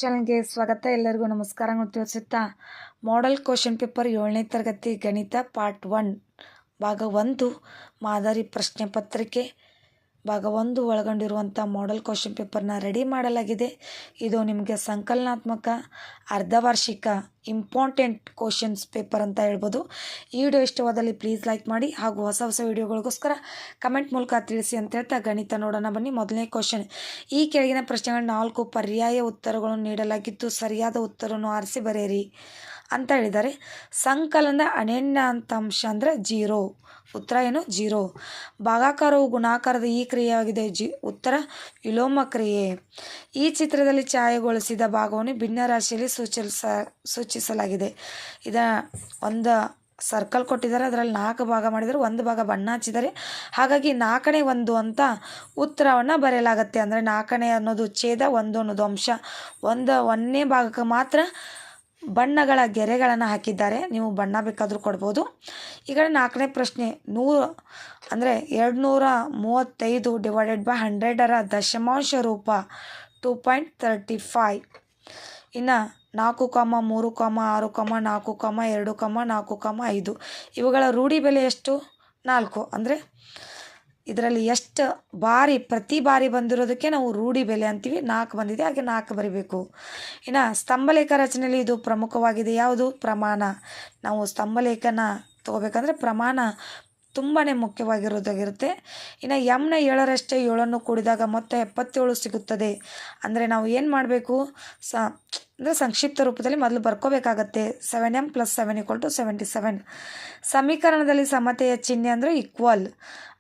ಚಾನಲ್ಗೆ ಸ್ವಾಗತ. ಎಲ್ಲರಿಗೂ ನಮಸ್ಕಾರಗಳು ತಿಳಿಸುತ್ತಾ ಮಾಡೆಲ್ ಕ್ವಶನ್ ಪೇಪರ್ 7ನೇ ತರಗತಿ ಗಣಿತ ಪಾರ್ಟ್ 1 ಭಾಗ 1 ಮಾದರಿ ಪ್ರಶ್ನೆ ಪತ್ರಿಕೆ ಭಾಗ 1 ಒಳಗೊಂಡಿರುವಂಥ ಮಾಡೆಲ್ ಕ್ವಶನ್ ಪೇಪರ್ನ ರೆಡಿ ಮಾಡಲಾಗಿದೆ. ಇದು ನಿಮಗೆ ಸಂಕಲನಾತ್ಮಕ ಅರ್ಧವಾರ್ಷಿಕ ಇಂಪಾರ್ಟೆಂಟ್ ಕ್ವಶನ್ಸ್ ಪೇಪರ್ ಅಂತ ಹೇಳ್ಬೋದು. ಈ ವಿಡಿಯೋ ಇಷ್ಟವಾದಲ್ಲಿ ಪ್ಲೀಸ್ ಲೈಕ್ ಮಾಡಿ ಹಾಗೂ ಹೊಸ ಹೊಸ ವಿಡಿಯೋಗಳಿಗೋಸ್ಕರ ಕಮೆಂಟ್ ಮೂಲಕ ತಿಳಿಸಿ ಅಂತ ಹೇಳ್ತಾ ಗಣಿತ ನೋಡೋಣ ಬನ್ನಿ. ಮೊದಲನೇ ಕ್ವಶನ್, ಈ ಕೆಳಗಿನ ಪ್ರಶ್ನೆಗಳ 4 ಪರ್ಯಾಯ ಉತ್ತರಗಳನ್ನು ನೀಡಲಾಗಿದ್ದು ಸರಿಯಾದ ಉತ್ತರವನ್ನು ಆರಿಸಿ ಬರೆಯಿರಿ ಅಂತ ಹೇಳಿದ್ದಾರೆ. ಸಂಕಲನದ ಅನನ್ಯಾಂತಾಂಶ ಅಂದರೆ 0. ಉತ್ತರ ಏನು? 0. ಭಾಗಾಕಾರವು ಗುಣಾಕಾರದ ಈ ಕ್ರಿಯೆಯಾಗಿದೆ. ಉತ್ತರ ವಿಲೋಮ ಕ್ರಿಯೆ. ಈ ಚಿತ್ರದಲ್ಲಿ ಛಾಯೆಗೊಳಿಸಿದ ಭಾಗವನ್ನು ಭಿನ್ನರಾಶಿಯಲ್ಲಿ ಸೂಚಿಸಲಾಗಿದೆ. ಒಂದು ಸರ್ಕಲ್ ಕೊಟ್ಟಿದ್ದಾರೆ, ಅದರಲ್ಲಿ 4 ಭಾಗ ಮಾಡಿದರೆ 1 ಭಾಗ ಬಣ್ಣ ಹಚ್ಚಿದ್ದಾರೆ. ಹಾಗಾಗಿ 4ನೇ 1 ಅಂತ ಉತ್ತರವನ್ನು ಬರೆಯಲಾಗತ್ತೆ. ಅಂದರೆ 4ನೇ ಅನ್ನೋದು ಛೇದ, 1 ಅನ್ನೋದು ಅಂಶ. 1ನೇ ಭಾಗಕ್ಕೆ ಮಾತ್ರ ಬಣ್ಣಗಳ ಗೆರೆಗಳನ್ನು ಹಾಕಿದ್ದಾರೆ. ನೀವು ಬಣ್ಣ ಬೇಕಾದರೂ ಕೊಡ್ಬೋದು. ಈಗ 4ನೇ ಪ್ರಶ್ನೆ, 100 ಅಂದರೆ 235 ಡಿವೈಡೆಡ್ ಬೈ 100ರ ದಶಮಾಂಶ ರೂಪ 2.35. ಇನ್ನು 4, 3, 6, 4, 2, 4, 5 ಇವುಗಳ ರೂಢಿ ಬೆಲೆ ಎಷ್ಟು? 4. ಅಂದರೆ ಇದರಲ್ಲಿ ಎಷ್ಟು ಬಾರಿ ಪ್ರತಿ ಬಾರಿ ಬಂದಿರೋದಕ್ಕೆ ನಾವು ರೂಢಿ ಬೆಲೆ ಅಂತೀವಿ. 4 ಬಂದಿದೆ, ಹಾಗೆ 4 ಬರಿಬೇಕು. ಇನ್ನು ಸ್ತಂಭಲೇಖ ರಚನೆಯಲ್ಲಿ ಇದು ಪ್ರಮುಖವಾಗಿದೆ. ಯಾವುದು? ಪ್ರಮಾಣ. ನಾವು ಸ್ತಂಭಲೇಖನ ತಗೋಬೇಕಂದ್ರೆ ಪ್ರಮಾಣ ತುಂಬಾ ಮುಖ್ಯವಾಗಿರೋದಾಗಿರುತ್ತೆ. ಇನ್ನು ಎಮ್ನ 7ರಷ್ಟೇ 7 ಕೂಡಿದಾಗ ಮೊತ್ತ 77 ಸಿಗುತ್ತದೆ. ಅಂದರೆ ನಾವು ಏನು ಮಾಡಬೇಕು? ಅಂದರೆ ಸಂಕ್ಷಿಪ್ತ ರೂಪದಲ್ಲಿ ಮೊದಲು ಬರ್ಕೋಬೇಕಾಗತ್ತೆ. 7m + 7 = 77. ಸಮೀಕರಣದಲ್ಲಿ ಸಮತೆಯ ಚಿಹ್ನೆ ಅಂದರೆ ಈಕ್ವಲ್.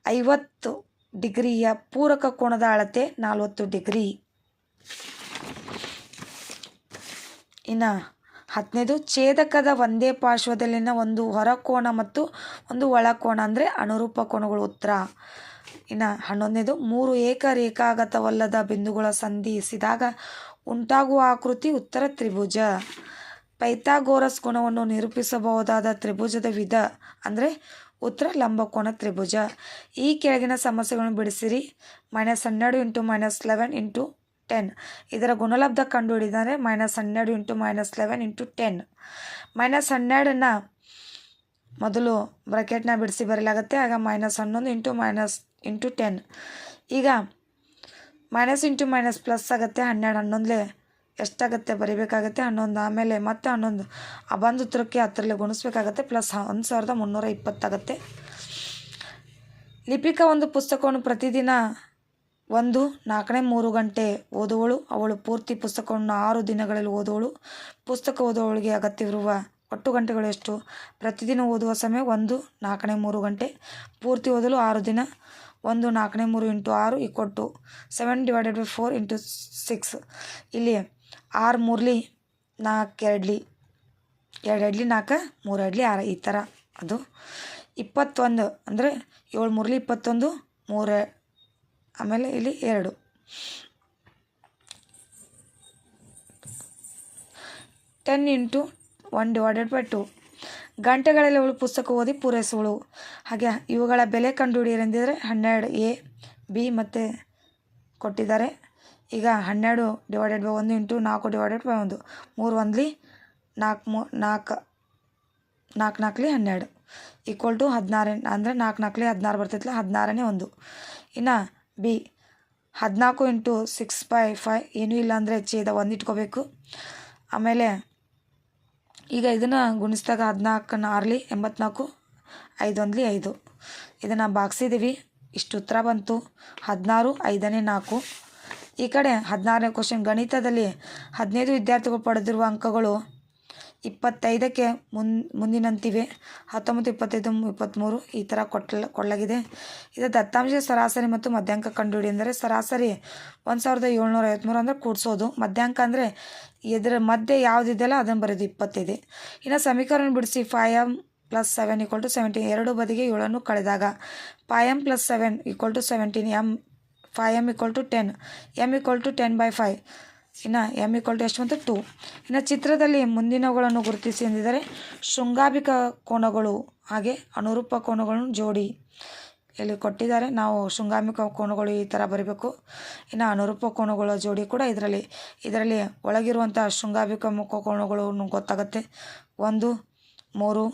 50 ಡಿಗ್ರಿಯ ಪೂರಕ ಕೋನದ ಅಳತೆ 40 ಡಿಗ್ರಿ. ಇನ್ನು 10ನೇದು, ಛೇದಕದ ಒಂದೇ ಪಾರ್ಶ್ವದಲ್ಲಿನ ಒಂದು ಹೊರಕೋನ ಮತ್ತು ಒಂದು ಒಳಕೋನ ಅಂದರೆ ಅನುರೂಪ ಕೋನಗಳು. ಉತ್ತರ. ಇನ್ನು 11ನೇದು, 3 ಏಕರೇಖಾಗತವಲ್ಲದ ಬಿಂದುಗಳ ಸಂಧಿಸಿದಾಗ ಉಂಟಾಗುವ ಆಕೃತಿ. ಉತ್ತರ ತ್ರಿಭುಜ. ಪೈಥಾಗೋರಸ್ ಗುಣವನ್ನು ನಿರೂಪಿಸಬಹುದಾದ ತ್ರಿಭುಜದ ವಿಧ ಅಂದರೆ ಉತ್ತರ ಲಂಬಕೋನ ತ್ರಿಭುಜ. ಈ ಕೆಳಗಿನ ಸಮಸ್ಯೆಗಳನ್ನು ಬಿಡಿಸಿರಿ. -12 × -11 × 10 ಇದರ ಗುಣಲಬ್ಧ ಕಂಡುಹಿಡಿದರೆ -12 × -11 × 10. -12ನ ಮೊದಲು ಬ್ರಾಕೆಟ್ನ ಬಿಡಿಸಿ ಬರೆಯಲಾಗುತ್ತೆ. ಆಗ -11 × -10. ಈಗ ಮೈನಸ್ ಇಂಟು ಮೈನಸ್ ಪ್ಲಸ್ ಆಗುತ್ತೆ. 12 11 ಎಷ್ಟಾಗುತ್ತೆ ಬರಿಬೇಕಾಗತ್ತೆ? 11. ಆಮೇಲೆ ಮತ್ತೆ 11 ಆ ಬಂದು ಉತ್ತರಕ್ಕೆ 10ರಲ್ಲಿ ಗುಣಿಸ್ಬೇಕಾಗತ್ತೆ. ಪ್ಲಸ್ 1320 ಆಗುತ್ತೆ. ಲಿಪಿಕಾ ಒಂದು ಪುಸ್ತಕವನ್ನು ಪ್ರತಿದಿನ 4ನೇ 3 ಗಂಟೆ ಓದುವಳು. ಅವಳು ಪೂರ್ತಿ ಪುಸ್ತಕವನ್ನು 6 ದಿನಗಳಲ್ಲಿ ಓದುವಳು. ಪುಸ್ತಕ ಓದುವವಳಿಗೆ ಅಗತ್ಯವಿರುವ ಒಟ್ಟು ಗಂಟೆಗಳು ಎಷ್ಟು? ಪ್ರತಿದಿನ ಓದುವ ಸಮಯ 4ನೇ 3 ಗಂಟೆ. ಪೂರ್ತಿ ಓದಲು 6 ದಿನ. 4ನೇ 3 × 6 = 7 / 4 × 6. ಇಲ್ಲಿ 6 3 4 2 2 4 3 6 ಈ ಥರ. ಅದು 21 ಅಂದರೆ 7 3 21 3 ಆಮೇಲೆ ಇಲ್ಲಿ 2. 10 × 1 / 2 ಗಂಟೆಗಳಲ್ಲಿ ಅವಳು ಪುಸ್ತಕ ಓದಿ ಪೂರೈಸುವಳು. ಹಾಗೆ ಇವುಗಳ ಬೆಲೆ ಕಂಡುಹಿಡಿಯರೆಂದಿದ್ದಾರೆ. 12 A B ಮತ್ತು ಕೊಟ್ಟಿದ್ದಾರೆ. ಈಗ 12 / 1 × 4 / 1 3 1 4 4 4 12 = 16. ಅಂದರೆ 4 4 16 ಬರ್ತೈತಲ್ಲ, 16ನೇ 1. ಇನ್ನು B 14 × 6/5 ಏನೂ ಇಲ್ಲ ಅಂದರೆ ಛೇದ 1 ಇಟ್ಕೋಬೇಕು. ಆಮೇಲೆ ಈಗ ಇದನ್ನು ಗುಣಿಸಿದಾಗ 14 6 84 5 1 5 ಇದನ್ನು ಭಾಗಿಸಿದ್ದೀವಿ. ಇಷ್ಟು ಉತ್ತರ ಬಂತು. 16 5ನೇ 4. ಈ ಕಡೆ 16ನೇ ಕ್ವಶನ್, ಗಣಿತದಲ್ಲಿ 15 ವಿದ್ಯಾರ್ಥಿಗಳು ಪಡೆದಿರುವ ಅಂಕಗಳು 25ಕ್ಕೆ ಮುಂದಿನಂತಿವೆ. 19 25 23 ಈ ಥರ ಕೊಡಲಾಗಿದೆ. ಇದು ದತ್ತಾಂಶ ಸರಾಸರಿ ಮತ್ತು ಮಧ್ಯಾಂಕ ಕಂಡುಹಿಡಿ. ಅಂದರೆ ಸರಾಸರಿ 1753 ಅಂದರೆ ಕೂಡಿಸೋದು. ಮಧ್ಯಾಂಕ ಅಂದರೆ ಇದರ ಮಧ್ಯೆ ಯಾವುದಿದೆಯಲ್ಲ ಅದನ್ನು ಬರೆಯೋದು 25. ಇನ್ನು ಸಮೀಕರಣ ಬಿಡಿಸಿ. 5m + 7 = 17. ಎರಡು ಬದಿಗೆ 7 ಕಳೆದಾಗ 5m + 7 = 17. 5m = 10. m = 10/5. ಇನ್ನು m = ಎಷ್ಟು ಅಂತ 2. ಇನ್ನು ಚಿತ್ರದಲ್ಲಿ ಮುಂದಿನವುಗಳನ್ನು ಗುರುತಿಸಿ ಎಂದಿದ್ದಾರೆ. ಶೃಂಗಾಭಿಕ ಕೋನಗಳು ಹಾಗೆ ಅನುರೂಪ ಕೋನಗಳನ್ನು ಜೋಡಿ. ಇಲ್ಲಿ ಕೊಟ್ಟಿದ್ದಾರೆ. ನಾವು ಶೃಂಗಾತ್ಮಕ ಕೋನಗಳು ಈ ಥರ ಬರೀಬೇಕು. ಇನ್ನು ಅನುರೂಪ ಕೋನಗಳ ಜೋಡಿ ಕೂಡ ಇದರಲ್ಲಿ ಒಳಗಿರುವಂಥ ಶೃಂಗಾತ್ಮಕ ಕೋನಗಳು ಗೊತ್ತಾಗುತ್ತೆ. 1, 3,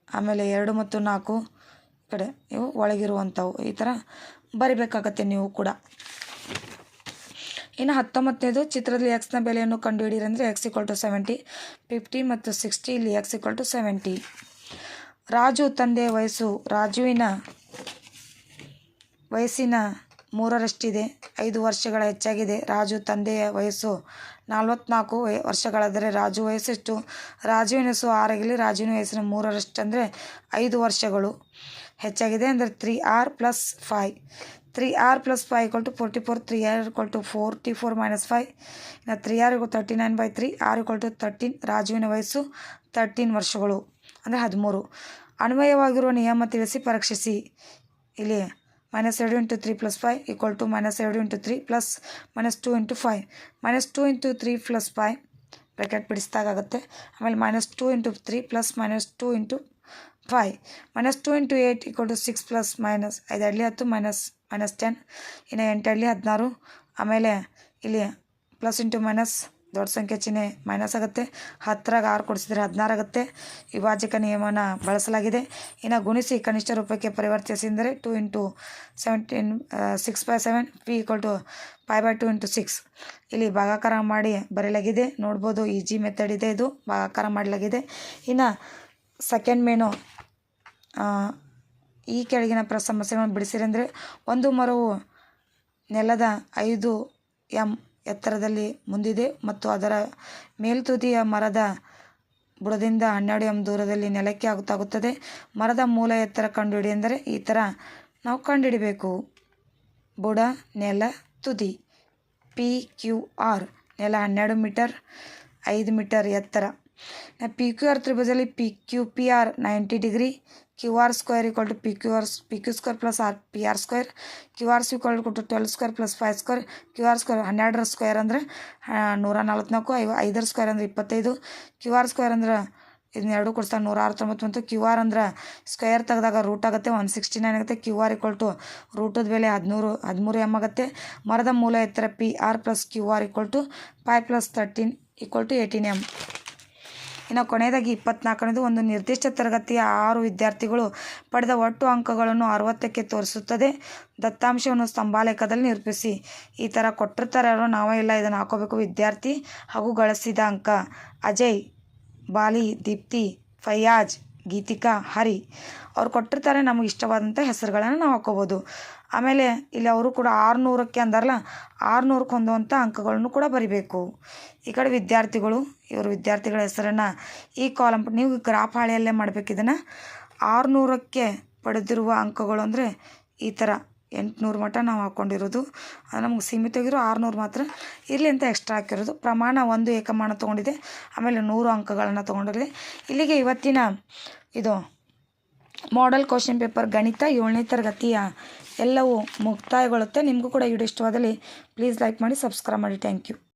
ಆಮೇಲೆ 2 ಮತ್ತು 4 ಕಡೆ ಇವು ಒಳಗಿರುವಂಥವು ಈ ಥರ ಬರಿಬೇಕಾಗತ್ತೆ ನೀವು ಕೂಡ. ಇನ್ನು 19ನೇದು ಚಿತ್ರದಲ್ಲಿ ಎಕ್ಸ್ನ ಬೆಲೆಯನ್ನು ಕಂಡುಹಿಡಿಯಿರಿ ಅಂದರೆ x = 70, 50 ಮತ್ತು 60. ಇಲ್ಲಿ x = 70. ರಾಜು ತಂದೆಯ ವಯಸ್ಸು ರಾಜುವಿನ ವಯಸ್ಸಿನ 3ರಷ್ಟಿದೆ, 5 ವರ್ಷಗಳ ಹೆಚ್ಚಾಗಿದೆ. ರಾಜು ತಂದೆಯ ವಯಸ್ಸು 44 ವರ್ಷಗಳಾದರೆ ರಾಜು ವಯಸ್ಸೆಷ್ಟು? ರಾಜುವಿನ ವಯಸ್ಸು 6 ಆಗಿರಲಿ. ರಾಜುವಿನ ವಯಸ್ಸಿನ 3ರಷ್ಟು ಅಂದರೆ 5 ವರ್ಷಗಳು ಹೆಚ್ಚಾಗಿದೆ ಅಂದರೆ 3r + 5. 3r + 5 = 44. 3r = 44 - 5. ಇನ್ನು 3r = 39/3. r = 13. ರಾಜುವಿನ ವಯಸ್ಸು 13 ವರ್ಷಗಳು ಅಂದರೆ 13. ಅನ್ವಯವಾಗಿರುವ ನಿಯಮ ತಿಳಿಸಿ ಪರೀಕ್ಷಿಸಿ. ಇಲ್ಲಿ -2 × 3 + 5 = -2 × 3 + -2 × 5. -2 × 3 + 5 ಬ್ರ್ಯಾಕೆಟ್ ಬಿಡಿಸಿದಾಗುತ್ತೆ. ಆಮೇಲೆ -2 × 3 + -2 × 5. -2 × 8 = 6 + -5 8 - 10. ಇನ್ನು 8 16. ಆಮೇಲೆ ಇಲ್ಲಿ ಪ್ಲಸ್ ಇಂಟು ಮೈನಸ್ ದೊಡ್ಡ ಸಂಖ್ಯೆ ಚಿಹ್ನೆ ಮೈನಸ್ ಆಗುತ್ತೆ. 10ರಾಗ 6 ಕೊಡಿಸಿದ್ರೆ 16 ಆಗುತ್ತೆ. ವಿಭಾಜಕ ನಿಯಮನ ಬಳಸಲಾಗಿದೆ. ಇನ್ನು ಗುಣಿಸಿ ಕನಿಷ್ಠ ರೂಪಕ್ಕೆ ಪರಿವರ್ತಿಸಿದರೆ 2 × 17 6/7 p = 5/2 × 6. ಇಲ್ಲಿ ಭಾಗಾಕಾರ ಮಾಡಿ ಬರೆಯಲಾಗಿದೆ. ನೋಡ್ಬೋದು, ಈಜಿ ಮೆಥಡ್ ಇದೆ, ಇದು ಭಾಗಾಕಾರ ಮಾಡಲಾಗಿದೆ. ಇನ್ನು ಸೆಕೆಂಡ್ ಮೇನು ಈ ಕೆಳಗಿನ ಸಮಸ್ಯೆಗಳನ್ನು ಬಿಡಿಸಿರಿ ಅಂದರೆ, ಒಂದು ಮರವು ನೆಲದ 5 m ಎತ್ತರದಲ್ಲಿ ಮುಂದಿದೆ ಮತ್ತು ಅದರ ಮೇಲ್ತುದಿಯ ಮರದ ಬುಡದಿಂದ 12 m ದೂರದಲ್ಲಿ ನೆಲಕ್ಕೆ ಆಗುತ್ತದೆ. ಮರದ ಮೂಲ ಎತ್ತರ ಕಂಡುಹಿಡಿ ಎಂದರೆ ಈ ಥರ ನಾವು ಕಂಡುಹಿಡಿಬೇಕು. ಬುಡ, ನೆಲ, ತುದಿ. PQR ನೆಲ 12 ಮೀಟರ್, 5 ಮೀಟರ್ ಎತ್ತರ. PQR ತ್ರಿಭುಜದಲ್ಲಿ PQPR 90 degree. QR² = PQ² + PR². QR² = 12² + 5². QR² 12 ಅಂದರೆ 144. 5² ಅಂದರೆ 25. QR² ಅಂದ್ರೆ ಇದನ್ನ 2 ಕೊಡ್ತಾರೆ 169 ಬಂತು. QR ಅಂದ್ರೆ ಸ್ಕ್ವೇರ್ ತೆಗೆದಾಗ ರೂಟ್ ಆಗುತ್ತೆ 169 ಆಗುತ್ತೆ. QR = ರೂಟದ ಬೆಲೆ 13 m ಆಗುತ್ತೆ. ಮರದ ಮೂಲ ಎತ್ತರ PR + QR = 5 + 13 = 18 m. ಇನ್ನು ಕೊನೆಯದಾಗಿ 24ನೇದು, ಒಂದು ನಿರ್ದಿಷ್ಟ ತರಗತಿಯ 6 ವಿದ್ಯಾರ್ಥಿಗಳು ಪಡೆದ ಒಟ್ಟು ಅಂಕಗಳನ್ನು 60ಕ್ಕೆ ತೋರಿಸುತ್ತದೆ. ದತ್ತಾಂಶವನ್ನು ಸ್ತಂಭಾಲೇಖದಲ್ಲಿ ನಿರೂಪಿಸಿ. ಈ ಥರ ಕೊಟ್ಟಿರ್ತಾರೆ ಅವರು, ನಾವೇ ಇಲ್ಲ ಇದನ್ನು ಹಾಕೋಬೇಕು. ವಿದ್ಯಾರ್ಥಿ ಹಾಗೂ ಗಳಿಸಿದ ಅಂಕ: ಅಜಯ್, ಬಾಲಿ, ದೀಪ್ತಿ, ಫಯಾಜ್, ಗೀತಿಕಾ, ಹರಿ. ಅವ್ರು ಕೊಟ್ಟಿರ್ತಾರೆ, ನಮಗೆ ಇಷ್ಟವಾದಂಥ ಹೆಸರುಗಳನ್ನು ನಾವು ಹಾಕೋಬೋದು. ಆಮೇಲೆ ಇಲ್ಲಿ ಅವರು ಕೂಡ 600ಕ್ಕೆ ಅಂದಾರಲ್ಲ, 600ಕ್ಕೆ ಹೊಂದುವಂಥ ಅಂಕಗಳನ್ನು ಕೂಡ ಬರಿಬೇಕು. ಈ ಕಡೆ ವಿದ್ಯಾರ್ಥಿಗಳು, ಇವರು ವಿದ್ಯಾರ್ಥಿಗಳ ಹೆಸರನ್ನು ಈ ಕಾಲಮ್, ನೀವು ಗ್ರಾಫ್ ಹಾಳೆಯಲ್ಲೇ ಮಾಡಬೇಕು. ಇದನ್ನು 600ಕ್ಕೆ ಪಡೆದಿರುವ ಅಂಕಗಳು ಅಂದರೆ ಈ ಥರ 800 ಮಟ್ಟ ನಾವು ಹಾಕ್ಕೊಂಡಿರೋದು. ಅದು ನಮ್ಗೆ ಸೀಮಿತವಾಗಿರೋ 600 ಮಾತ್ರ ಇರಲಿ ಅಂತ ಎಕ್ಸ್ಟ್ರಾ ಹಾಕಿರೋದು. ಪ್ರಮಾಣ 1 ಏಕಮಾನ ತೊಗೊಂಡಿದೆ. ಆಮೇಲೆ 100 ಅಂಕಗಳನ್ನು ತೊಗೊಂಡಿದೆ. ಇಲ್ಲಿಗೆ ಇವತ್ತಿನ ಇದು ಮಾಡೆಲ್ ಕ್ವಶನ್ ಪೇಪರ್ ಗಣಿತ 7ನೇ ತರಗತಿಯ ಎಲ್ಲವೂ ಮುಕ್ತಾಯಗೊಳ್ಳುತ್ತೆ. ನಿಮಗೂ ಕೂಡ ವಿಡಿಯೋ ಇಷ್ಟವಾದಲ್ಲಿ ಪ್ಲೀಸ್ ಲೈಕ್ ಮಾಡಿ, ಸಬ್ಸ್ಕ್ರೈಬ್ ಮಾಡಿ. Thank you.